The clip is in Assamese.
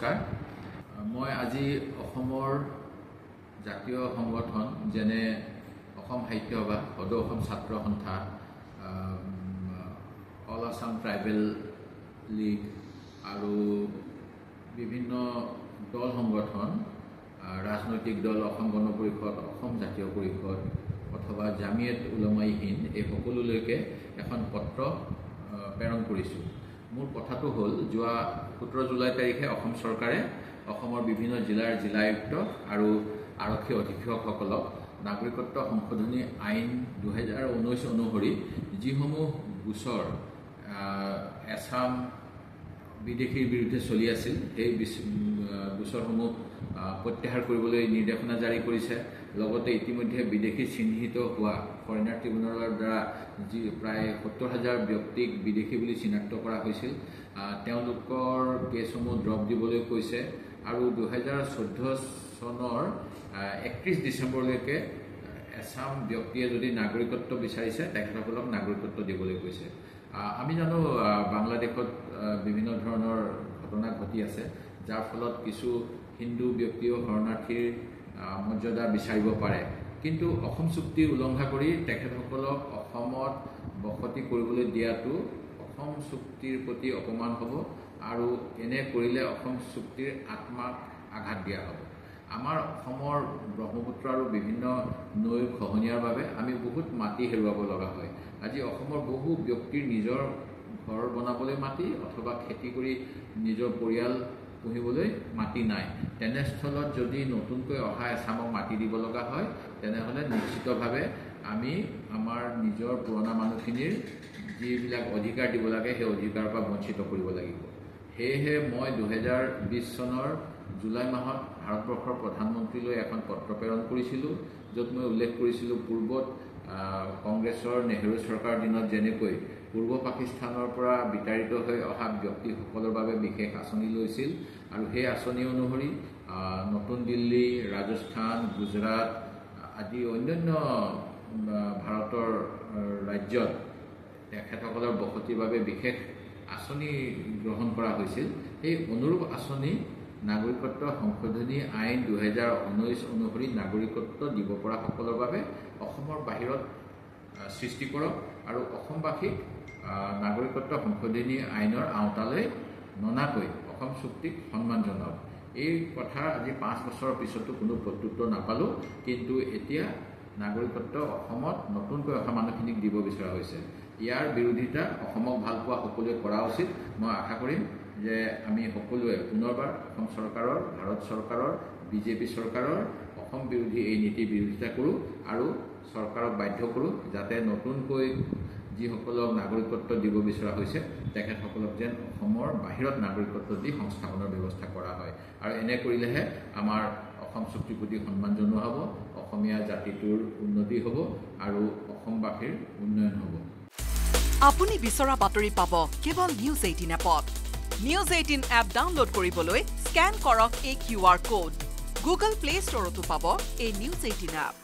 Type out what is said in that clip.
নমস্কাৰ মই আজি অসমৰ জাতীয় সংগঠন যেনে অসম সাহিত্য সভা সদৌ অসম ছাত্ৰ সন্থা অল আসাম ট্ৰাইবেল লীগ আৰু বিভিন্ন দল সংগঠন ৰাজনৈতিক দল অসম গণ পৰিষদ অসম জাতীয় পৰিষদ অথবা জামিয়াত উলামাই হিন্দ এই সকলোলৈকে এখন পত্ৰ প্ৰেৰণ কৰিছোঁ। মোৰ কথাটো হ'ল যোৱা 17 জুলাই তাৰিখে অসম চৰকাৰে অসমৰ বিভিন্ন জিলাৰ জিলায়ুক্ত আৰু আৰক্ষী অধীক্ষকসকলক নাগৰিকত্ব সংশোধনী আইন 2019 অনুসৰি যিসমূহ গোচৰ এছাম বিদেশীৰ বিৰুদ্ধে চলি আছিল সেই গোচৰসমূহ প্ৰত্যাহাৰ কৰিবলৈ নিৰ্দেশনা জাৰি কৰিছে। লগতে ইতিমধ্যে বিদেশী চিহ্নিত হোৱা ফৰেনাৰ ট্ৰিবিউনেলৰ দ্বাৰা যি প্ৰায় 70,000 ব্যক্তিক বিদেশী বুলি চিনাক্ত কৰা হৈছিল তেওঁলোকৰ কেছসমূহ ড্ৰপ দিবলৈ কৈছে আৰু 2014 চনৰ 31 ডিচেম্বৰলৈকে এছাম ব্যক্তিয়ে যদি নাগৰিকত্ব বিচাৰিছে তেখেতসকলক নাগৰিকত্ব দিবলৈ কৈছে। আমি জানো বাংলাদেশত বিভিন্ন ধৰণৰ ঘটনা ঘটি আছে যাৰ ফলত কিছু হিন্দু ব্যক্তিও শৰণাৰ্থীৰ মৰ্যাদা বিচাৰিব পাৰে, কিন্তু অসম চুক্তি উলংঘা কৰি তেখেতসকলক অসমত বসতি কৰিবলৈ দিয়াটো অসম চুক্তিৰ প্ৰতি অপমান হ'ব আৰু এনে কৰিলে অসম চুক্তিৰ আত্মাক আঘাত দিয়া হ'ব। আমাৰ অসমৰ ব্ৰহ্মপুত্ৰ আৰু বিভিন্ন নৈৰ খহনীয়াৰ বাবে আমি বহুত মাটি হেৰুৱাব লগা হয়। আজি অসমৰ বহু ব্যক্তিৰ নিজৰ ঘৰ বনাবলৈ মাটি অথবা খেতি কৰি নিজৰ পৰিয়াল পুহিবলৈ মাটি নাই। তেনেস্থলত যদি নতুনকৈ অহা এছামক মাটি দিব লগা হয় তেনেহ'লে নিশ্চিতভাৱে আমি আমাৰ নিজৰ পুৰণা মানুহখিনিৰ যিবিলাক অধিকাৰ দিব লাগে সেই অধিকাৰৰ পৰা বঞ্চিত কৰিব লাগিব। সেয়েহে মই 2020 চনৰ জুলাই মাহত ভাৰতবৰ্ষৰ প্ৰধানমন্ত্ৰীলৈ এখন পত্ৰ প্ৰেৰণ কৰিছিলোঁ, য'ত মই উল্লেখ কৰিছিলোঁ পূৰ্বত কংগ্ৰেছৰ নেহৰু চৰকাৰৰ দিনত যেনেকৈ পূৰ্ব পাকিস্তানৰ পৰা বিতাড়িত হৈ অহা ব্যক্তিসকলৰ বাবে বিশেষ আঁচনি লৈছিল আৰু সেই আঁচনি অনুসৰি নতুন দিল্লী, ৰাজস্থান, গুজৰাট আদি অন্যান্য ভাৰতৰ ৰাজ্যত তেখেতসকলৰ বসতিৰ বাবে বিশেষ আঁচনি গ্ৰহণ কৰা হৈছিল। সেই অনুৰূপ আঁচনি নাগৰিকত্ব সংশোধনী আইন 2019 অনুসৰি নাগৰিকত্ব দিব পৰা সকলৰ বাবে অসমৰ বাহিৰত সৃষ্টি কৰক আৰু অসমবাসীক নাগৰিকত্ব সংশোধনী আইনৰ আওতালৈ ননাকৈ অসম চুক্তিক সন্মান জনাওক। এই কথা আজি 5 বছৰৰ পিছতো কোনো প্ৰত্যুত্তৰ নাপালোঁ, কিন্তু এতিয়া নাগৰিকত্ব অসমত নতুনকৈ অহা মানুহখিনিক দিব বিচৰা হৈছে। ইয়াৰ বিৰোধিতা অসমক ভাল পোৱা সকলোৱে কৰা উচিত। মই আশা কৰিম যে আমি সকলোৱে পুনৰবাৰ অসম চৰকাৰৰ, ভাৰত চৰকাৰৰ, বিজেপি চৰকাৰৰ অসম বিৰোধী এই নীতিৰ বিৰোধিতা কৰোঁ আৰু চৰকাৰক বাধ্য কৰোঁ যাতে নতুনকৈ যিসকলক নাগৰিকত্ব দিব বিচৰা হৈছে তেখেতসকলক যেন অসমৰ বাহিৰত নাগৰিকত্ব দি সংস্থাপনৰ ব্যৱস্থা কৰা হয়। আৰু এনে কৰিলেহে আমাৰ অসম চুক্তিৰ প্ৰতি সন্মান জনোৱা হ'ব, অসমীয়া জাতিটোৰ উন্নতি হ'ব আৰু অসমবাসীৰ উন্নয়ন হ'ব। আপুনি বিচৰা বাতৰি পাব কেৱল নিউজ 18 এপত। নিউজ 18 এপ ডাউনলোড কৰিবলৈ স্কেন কৰক এই QR কোড। গুগল প্লে ষ্টৰতো পাব এই নিউজ 18 এপ।